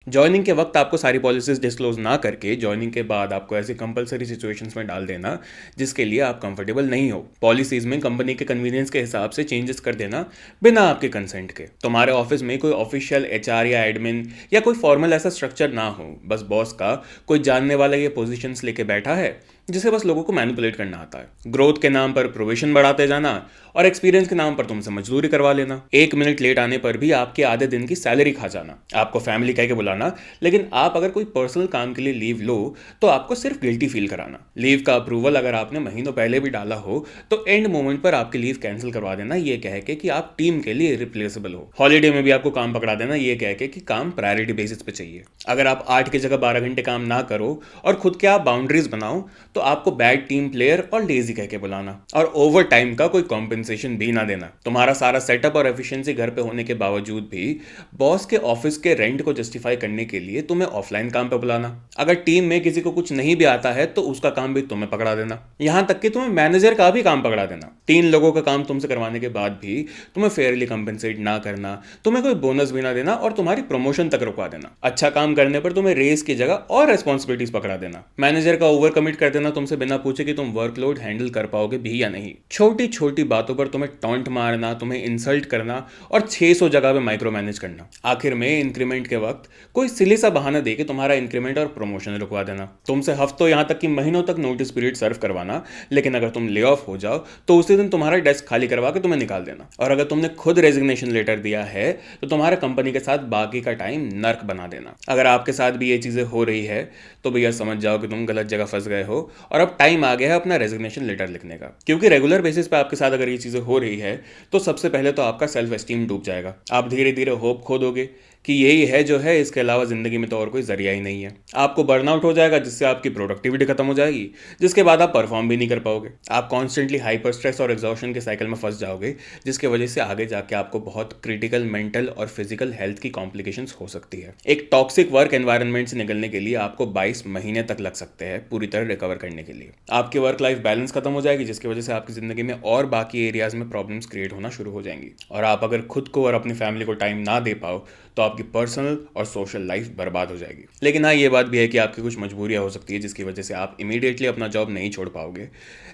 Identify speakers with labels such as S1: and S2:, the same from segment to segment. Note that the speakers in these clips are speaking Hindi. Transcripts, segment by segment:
S1: जॉइनिंग के वक्त आपको सारी पॉलिसीज डिस्क्लोज ना करके जॉइनिंग के बाद आपको ऐसी कंपलसरी सिचुएशंस में डाल देना जिसके लिए आप कंफर्टेबल नहीं हो। पॉलिसीज में कंपनी के कन्वीनियंस के हिसाब से चेंजेस कर देना बिना आपके कंसेंट के। तुम्हारे ऑफिस में कोई ऑफिशियल एचआर या एडमिन या कोई फॉर्मल ऐसा स्ट्रक्चर ना हो, बस बॉस का कोई जानने वाला ये पोजीशंस लेके बैठा है जिसे बस लोगों को मैनिपुलेट करना आता है। ग्रोथ के नाम पर प्रोविजन बढ़ाते जाना और एक्सपीरियंस के नाम पर तुमसे मजदूरी करवा लेना। 1 मिनट लेट आने पर भी आपके आधे दिन की सैलरी खा जाना। आपको फैमिली कह के बुलाना, लेकिन आप अगर कोई पर्सनल काम के लिए लीव लो तो आपको सिर्फ गिल्टी फील कराना। लीव का अप्रूवल अगर आपने महीनों पहले भी डाला हो तो एंड मोमेंट पर आपकी लीव कैंसिल करवा देना ये कह के कि आप टीम के लिए रिप्लेसेबल हो। हॉलीडे में भी आपको काम पकड़ा देना ये कह के कि काम प्रायोरिटी बेसिस पे चाहिए। अगर आप 8 की जगह 12 घंटे काम ना करो और खुद के आप बाउंड्रीज बनाओ तो आपको बैड टीम प्लेयर और लेजी कह के बुलाना और ओवर टाइम का कोई कॉम्पेंसेशन भी ना देना। तुम्हारा सारा सेटअप और एफिशिएंसी घर पे होने के बावजूद भी बॉस के ऑफिस के रेंट को जस्टिफाई करने के लिए तुम्हें ऑफलाइन काम पे बुलाना। अगर टीम में किसी को कुछ नहीं भी आता है तो उसका काम भी तुम्हें पकड़ा देना। यहां तक कि तुम्हें मैनेजर का भी काम पकड़ा देना। 3 लोगों का काम तुमसे करवाने के बाद भी तुम्हें फेयरली कंपेंसेट ना करना, तुम्हें कोई बोनस भी ना देना और तुम्हारी प्रमोशन तक रुकवा देना। अच्छा काम करने पर तुम्हें रेस की जगह और रेस्पॉन्सिबिलिटीज पकड़ा देना। मैनेजर का ओवर कमिट कर देना तुमसे बिना पूछे कि तुम वर्कलोड हैंडल कर पाओगे भी या नहीं। छोटी छोटी बातों पर तुम्हें टॉन्ट मारना, तुम्हें इंसल्ट करना और 600 जगह पे माइक्रो मैनेज करना। आखिर में इंक्रीमेंट के वक्त कोई सिली सा बहाना देके तुम्हारा इंक्रीमेंट और प्रमोशन रुकवा देना। तुमसे हफ्तों यहां तक कि महीनों तक नोटिस पीरियड सर्व करवाना, लेकिन अगर तुम ले ऑफ हो जाओ तो उसी दिन तुम्हारा डेस्क खाली करवा के तुम्हें निकाल देना। और अगर तुमने खुद रेजिग्नेशन लेटर दिया है तो तुम्हारे कंपनी के साथ बाकी का टाइम नर्क बना देना। अगर आपके साथ भी ये चीजें हो रही है तो भैया समझ जाओ कि तुम गलत जगह फंस गए हो और अब टाइम आ गया है अपना रेजिग्नेशन लेटर लिखने का। क्योंकि रेगुलर बेसिस पे आपके साथ अगर ये चीजें हो रही है तो सबसे पहले तो आपका सेल्फ एस्टीम डूब जाएगा। आप धीरे धीरे होप खो दोगे कि यही है जो है, इसके अलावा जिंदगी में तो और कोई जरिया ही नहीं है। आपको बर्नआउट हो जाएगा जिससे आपकी प्रोडक्टिविटी खत्म हो जाएगी, जिसके बाद आप परफॉर्म भी नहीं कर पाओगे। आप कॉन्स्टेंटली हाइपर स्ट्रेस और एग्जॉशन के साइकिल में फंस जाओगे जिसकी वजह से आगे जाके आपको बहुत क्रिटिकल मेंटल और फिजिकल हेल्थ की कॉम्प्लिकेशंस हो सकती है। एक टॉक्सिक वर्क एनवायरनमेंट से निकलने के लिए आपको 22 महीने तक लग सकते हैं पूरी तरह रिकवर करने के लिए। आपकी वर्क लाइफ बैलेंस खत्म हो जाएगी जिसकी वजह से आपकी जिंदगी में और बाकी एरियाज में प्रॉब्लम्स क्रिएट होना शुरू हो जाएंगी। और आप अगर खुद को और अपनी फैमिली को टाइम ना दे पाओ तो आपकी पर्सनल और सोशल लाइफ बर्बाद हो जाएगी। लेकिन हाँ, ये बात भी है कि आपकी कुछ मजबूरियां हो सकती है जिसकी वजह से आप इमीडिएटली अपना जॉब नहीं छोड़ पाओगे।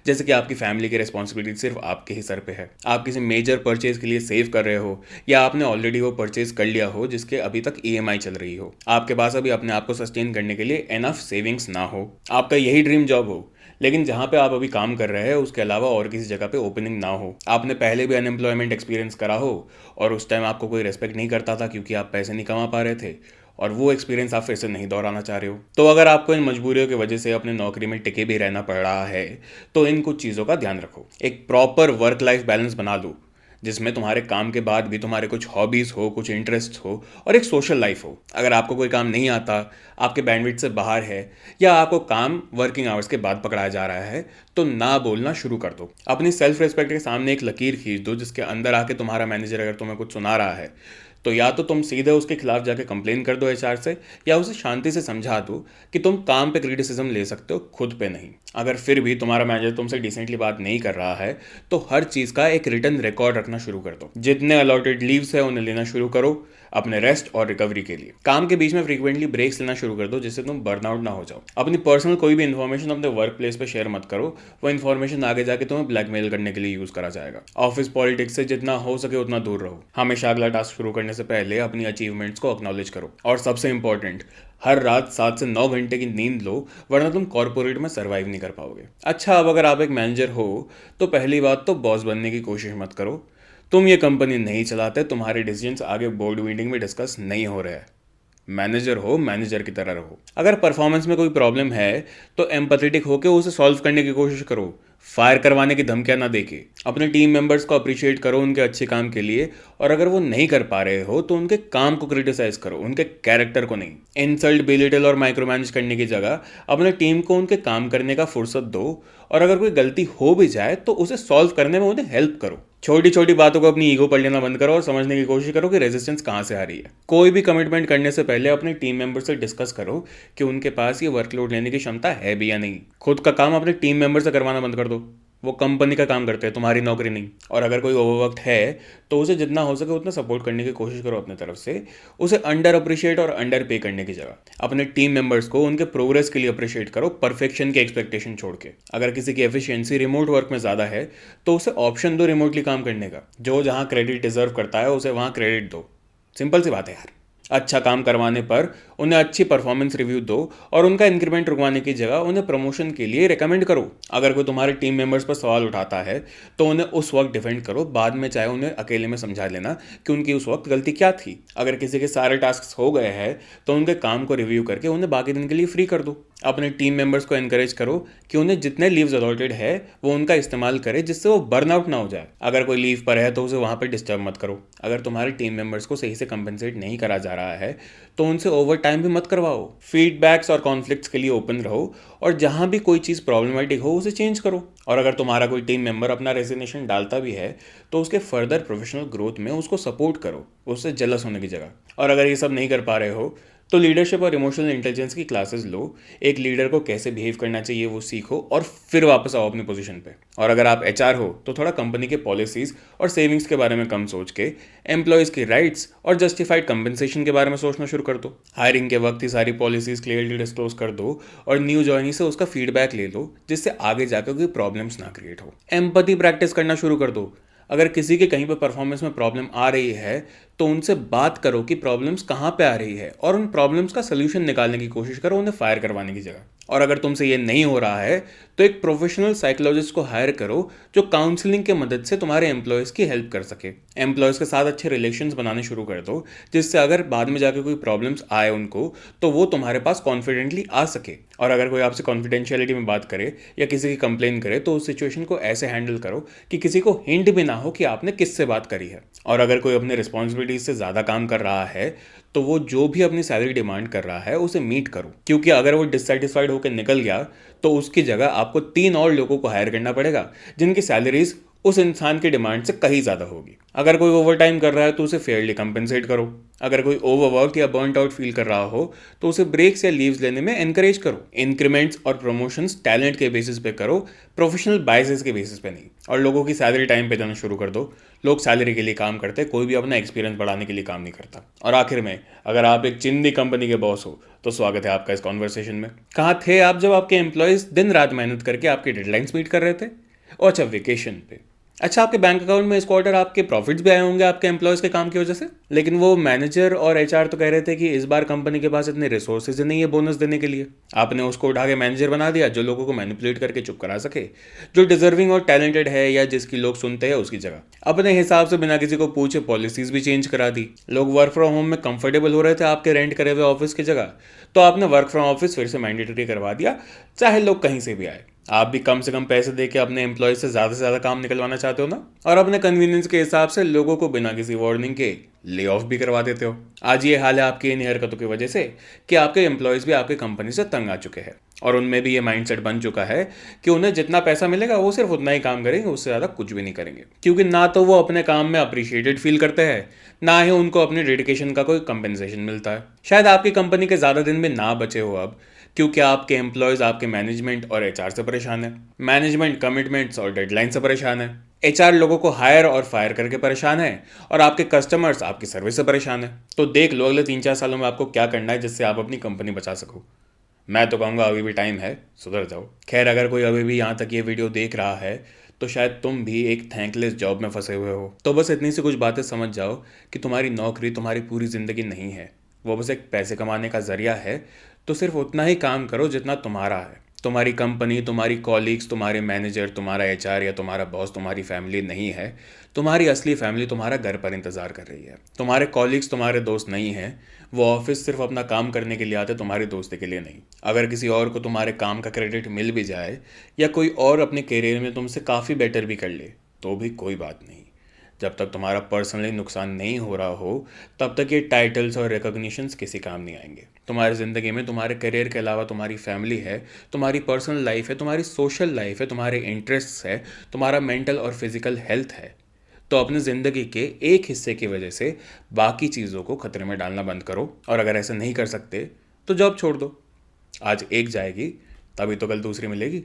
S1: जैसे कि आपकी फैमिली की रिस्पॉन्सिबिलिटी सिर्फ आपके ही सर पे है। आप किसी मेजर परचेज के लिए सेव कर रहे हो या आपने ऑलरेडी वो परचेज कर लिया हो जिसके अभी तक ईएमआई चल रही हो। आपके पास अभी अपने आप को सस्टेन करने के लिए एनफ सेविंग्स ना हो। आपका यही ड्रीम जॉब हो लेकिन जहां पे आप अभी काम कर रहे हैं उसके अलावा और किसी जगह पे ओपनिंग ना हो। आपने पहले भी अनएम्प्लॉयमेंट एक्सपीरियंस करा हो और उस टाइम आपको कोई रेस्पेक्ट नहीं करता था क्योंकि आप पैसे नहीं कमा पा रहे थे और वो एक्सपीरियंस आप फिर से नहीं दोहराना चाह रहे हो। तो अगर आपको इन मजबूरियों की वजह से अपनी नौकरी में टिके भी रहना पड़ रहा है तो इन कुछ चीज़ों का ध्यान रखो। एक प्रॉपर वर्क लाइफ बैलेंस बना लो जिसमें तुम्हारे काम के बाद भी तुम्हारे कुछ हॉबीज हो, कुछ इंटरेस्ट हो और एक सोशल लाइफ हो। अगर आपको कोई काम नहीं आता, आपके बैंडविड्थ से बाहर है या आपको काम वर्किंग आवर्स के बाद पकड़ाया जा रहा है तो ना बोलना शुरू कर दो। अपनी सेल्फ रिस्पेक्ट के सामने एक लकीर खींच दो जिसके अंदर आके तुम्हारा मैनेजर अगर तुम्हें कुछ सुना रहा है तो या तो तुम सीधे उसके खिलाफ जाके कंप्लेन कर दो एचआर से या उसे शांति से समझा दो कि तुम काम पे क्रिटिसिज्म ले सकते हो, खुद पे नहीं। अगर फिर भी तुम्हारा मैनेजर तुमसे डिसेंटली बात नहीं कर रहा है तो हर चीज़ का एक रिटर्न रिकॉर्ड रखना शुरू कर दो। जितने अलॉटेड लीव्स है उन्हें लेना शुरू करो अपने रेस्ट और रिकवरी के लिए। काम के बीच में फ्रीक्वेंटली ब्रेक्स लेना शुरू कर दो जिससे तुम बर्नआउट ना हो जाओ। अपनी पर्सनल कोई भी इन्फॉर्मेशन अपने वर्क प्लेस पे शेयर मत करो, वो इन्फॉर्मेशन आगे जाके तुम्हें ब्लैकमेल करने के लिए यूज करा जाएगा। ऑफिस पॉलिटिक्स से जितना हो सके उतना दूर रहो। हमेशा अगला टास्क शुरू करने से पहले अपनी अचीवमेंट्स को एक्नॉलेज करो और सबसे इंपॉर्टेंट, हर रात 7 से 9 घंटे की नींद लो वरना तुम कॉर्पोरेट में सर्वाइव नहीं कर पाओगे। अच्छा, अब अगर आप एक मैनेजर हो तो पहली बात तो बॉस बनने की कोशिश मत करो। तुम ये कंपनी नहीं चलाते, तुम्हारे डिसीजंस आगे बोर्ड मीटिंग में डिस्कस नहीं हो रहे हैं। मैनेजर हो, मैनेजर की तरह रहो। अगर परफॉर्मेंस में कोई प्रॉब्लम है तो एम्पैथेटिक होकर उसे सॉल्व करने की कोशिश करो, फायर करवाने की धमकियां ना देके। अपने टीम मेंबर्स को अप्रिशिएट करो उनके अच्छे काम के लिए और अगर वो नहीं कर पा रहे हो तो उनके काम को क्रिटिसाइज करो, उनके कैरेक्टर को नहीं। इंसल्ट, बिलिटल और माइक्रो मैनेज करने की जगह अपने टीम को उनके काम करने का फुर्सत दो और अगर कोई गलती हो भी जाए तो उसे सॉल्व करने में उन्हें हेल्प करो। छोटी छोटी बातों को अपनी ईगो पर लेना बंद करो और समझने की कोशिश करो कि रेजिस्टेंस कहाँ से आ रही है। कोई भी कमिटमेंट करने से पहले अपने टीम मेंबर से डिस्कस करो कि उनके पास ये वर्कलोड लेने की क्षमता है भी या नहीं। खुद का काम अपने टीम मेंबर से करवाना बंद कर दो। वो कंपनी का काम करते हैं, तुम्हारी नौकरी नहीं। और अगर कोई ओवरवर्क है तो उसे जितना हो सके उतना सपोर्ट करने की कोशिश करो अपने तरफ से। उसे अंडर अप्रिशिएट और अंडर पे करने की जगह अपने टीम मेंबर्स को उनके प्रोग्रेस के लिए अप्रिशिएट करो, परफेक्शन की एक्सपेक्टेशन छोड़ के। अगर किसी की एफिशिएंसी रिमोट वर्क में ज़्यादा है तो उसे ऑप्शन दो रिमोटली काम करने का। जो जहाँ क्रेडिट डिजर्व करता है उसे वहाँ क्रेडिट दो। सिंपल सी बात है यार। अच्छा काम करवाने पर उन्हें अच्छी परफॉर्मेंस रिव्यू दो और उनका इंक्रीमेंट रुकवाने की जगह उन्हें प्रमोशन के लिए रिकमेंड करो। अगर कोई तुम्हारे टीम मेंबर्स पर सवाल उठाता है तो उन्हें उस वक्त डिफेंड करो, बाद में चाहे उन्हें अकेले में समझा लेना कि उनकी उस वक्त गलती क्या थी। अगर किसी के सारे टास्क हो गए हैं तो उनके काम को रिव्यू करके उन्हें बाकी दिन के लिए फ्री कर दो। अपने टीम मेंबर्स को एनकरेज करो कि उन्हें जितने लीव्स अलॉटेड है वो उनका इस्तेमाल करे, जिससे वो बर्नआउट ना हो जाए। अगर कोई लीव पर है तो उसे वहाँ पर डिस्टर्ब मत करो। अगर तुम्हारे टीम मेंबर्स को सही से कंपनसेट नहीं करा जा रहा है तो उनसे ओवर टाइम भी मत करवाओ। फीडबैक्स और कॉन्फ्लिक्ट्स के लिए ओपन रहो और जहाँ भी कोई चीज़ प्रॉब्लमेटिक हो उसे चेंज करो। और अगर तुम्हारा कोई टीम मेंबर अपना रेजिग्नेशन डालता भी है तो उसके फर्दर प्रोफेशनल ग्रोथ में उसको सपोर्ट करो, उससे जेलस होने की जगह। और अगर ये सब नहीं कर पा रहे हो तो लीडरशिप और इमोशनल इंटेलिजेंस की क्लासेस लो। एक लीडर को कैसे बिहेव करना चाहिए वो सीखो और फिर वापस आओ अपनी पोजीशन पे। और अगर आप एचआर हो तो थोड़ा कंपनी के पॉलिसीज और सेविंग्स के बारे में कम सोच के एम्प्लॉयज़ की राइट्स और जस्टिफाइड कंपनसेशन के बारे में सोचना शुरू कर दो। हायरिंग के वक्त ही सारी पॉलिसीज क्लियरली डिस्क्लोज कर दो और न्यू जॉइनी से उसका फीडबैक ले लो, जिससे आगे जाकर कोई प्रॉब्लम्स ना क्रिएट हो। एम्पैथी प्रैक्टिस करना शुरू कर दो। अगर किसी के कहीं पर परफॉर्मेंस में प्रॉब्लम आ रही है तो उनसे बात करो कि प्रॉब्लम्स कहाँ पे आ रही है और उन प्रॉब्लम्स का सोल्यूशन निकालने की कोशिश करो, उन्हें फायर करवाने की जगह। और अगर तुमसे ये नहीं हो रहा है तो एक प्रोफेशनल साइकोलॉजिस्ट को हायर करो जो काउंसलिंग के मदद से तुम्हारे एम्प्लॉयज़ की हेल्प कर सके। एम्प्लॉयज़ के साथ अच्छे रिलेशंस बनाने शुरू कर दो, जिससे अगर बाद में जाके कोई प्रॉब्लम्स आए उनको तो वो तुम्हारे पास कॉन्फिडेंटली आ सके। और अगर कोई आपसे कॉन्फिडेंशियलिटी में बात करे या किसी की कंप्लेन करे तो उस सिचुएशन को ऐसे हैंडल करो कि किसी को हिंट भी ना हो कि आपने किससे बात करी है। और अगर कोई अपने रिस्पॉन्सिबिलिटीज से ज़्यादा काम कर रहा है तो वो जो भी अपनी सैलरी डिमांड कर रहा है उसे मीट करो, क्योंकि अगर वो डिससेटिस्फाइड होकर निकल गया तो उसकी जगह आपको 3 और लोगों को हायर करना पड़ेगा जिनकी सैलरीज उस इंसान की डिमांड से कहीं ज़्यादा होगी। अगर कोई ओवर टाइम कर रहा है तो उसे फेयरली कंपनसेट करो। अगर कोई ओवरवर्क या बर्नट आउट फील कर रहा हो तो उसे ब्रेक्स या लीव्स लेने में एनकरेज करो। इंक्रीमेंट्स और प्रमोशंस टैलेंट के बेसिस पे करो, प्रोफेशनल बायसेस के बेसिस पे नहीं। और लोगों की सैलरी टाइम पे देना शुरू कर दो। लोग सैलरी के लिए काम करते हैं, कोई भी अपना एक्सपीरियंस बढ़ाने के लिए काम नहीं करता। और आखिर में, अगर आप एक चिंदी कंपनी के बॉस हो तो स्वागत है आपका इस कॉन्वर्सेशन में। कहाँ थे आप जब आपके एम्प्लॉयज़ दिन रात मेहनत करके आपकी डेडलाइंस मीट कर रहे थे? और अच्छा, वेकेशन पे। अच्छा, आपके बैंक अकाउंट में इस क्वार्टर आपके प्रॉफिट्स भी आए होंगे आपके एम्प्लॉयज़ के काम की वजह से। लेकिन वो मैनेजर और एचआर तो कह रहे थे कि इस बार कंपनी के पास इतने रिसोर्सेज नहीं है बोनस देने के लिए। आपने उसको उठा के मैनेजर बना दिया जो लोगों को मैनिपुलेट करके चुप करा सके, जो डिजर्विंग और टैलेंटेड है या जिसकी लोग सुनते हैं उसकी जगह अपने हिसाब से बिना किसी को पूछे पॉलिसीज भी चेंज करा दी। लोग वर्क फ्रॉम होम में कंफर्टेबल हो रहे थे आपके रेंट करे हुए ऑफिस की जगह, तो आपने वर्क फ्रॉम ऑफिस फिर से मैंडेटरी करवा दिया, चाहे लोग कहीं से भी आए। आप भी कम से कम पैसे देके अपने एम्प्लॉय से ज़्यादा काम निकलवाना चाहते हो ना, और अपने कन्वीनियंस के हिसाब से लोगों को बिना किसी वार्निंग के ले ऑफ भी करवा देते हो। आज ये हाल है आपकी इन हरकतों की वजह से कि आपके एम्प्लॉयज़ भी आपकी कंपनी से तंग आ चुके हैं और उनमें भी ये माइंडसेट बन चुका है कि उन्हें जितना पैसा मिलेगा वो सिर्फ उतना ही काम करेंगे, उससे ज़्यादा कुछ भी नहीं करेंगे। क्योंकि ना तो वो अपने काम में अप्रिशिएटेड फील करते हैं, ना ही उनको अपनी डेडिकेशन का कोई कंपेंसेशन मिलता है। शायद आपकी कंपनी के ज़्यादा दिन भी ना बचे हो अब, क्योंकि आपके एम्प्लॉयज़ आपके मैनेजमेंट और एचआर से परेशान है, मैनेजमेंट कमिटमेंट्स और डेडलाइन से परेशान है, एचआर लोगों को हायर और फायर करके परेशान है, और आपके कस्टमर्स आपकी सर्विस से परेशान है। तो देख लो अगले 3-4 सालों में आपको क्या करना है जिससे आप अपनी कंपनी बचा सको। मैं तो कहूँगा अभी भी टाइम है, सुधर जाओ। खैर, अगर कोई अभी भी यहाँ तक ये वीडियो देख रहा है तो शायद तुम भी एक थैंकलेस जॉब में फंसे हुए हो। तो बस इतनी सी कुछ बातें समझ जाओ कि तुम्हारी नौकरी तुम्हारी पूरी ज़िंदगी नहीं है, वो बस एक पैसे कमाने का जरिया है। तो सिर्फ उतना ही काम करो जितना तुम्हारा है। तुम्हारी कंपनी, तुम्हारी कॉलीग्स, तुम्हारे मैनेजर, तुम्हारा एचआर या तुम्हारा बॉस तुम्हारी फैमिली नहीं है। तुम्हारी असली फैमिली तुम्हारा घर पर इंतज़ार कर रही है। तुम्हारे कॉलीग्स तुम्हारे दोस्त नहीं हैं। वो ऑफिस सिर्फ अपना काम करने के लिए आते, तुम्हारी दोस्ती के लिए नहीं। अगर किसी और को तुम्हारे काम का क्रेडिट मिल भी जाए या कोई और अपने करियर में तुमसे काफ़ी बेटर भी कर ले तो भी कोई बात नहीं। जब तक तुम्हारा पर्सनली नुकसान नहीं हो रहा हो तब तक ये टाइटल्स और रिकॉग्निशंस किसी काम नहीं आएंगे। तुम्हारी ज़िंदगी में तुम्हारे करियर के अलावा तुम्हारी फैमिली है, तुम्हारी पर्सनल लाइफ है, तुम्हारी सोशल लाइफ है, तुम्हारे इंटरेस्ट्स है, तुम्हारा मेंटल और फिजिकल हेल्थ है। तो अपनी ज़िंदगी के एक हिस्से की वजह से बाकी चीज़ों को खतरे में डालना बंद करो। और अगर ऐसा नहीं कर सकते तो जॉब छोड़ दो। आज एक जाएगी तभी तो कल दूसरी मिलेगी।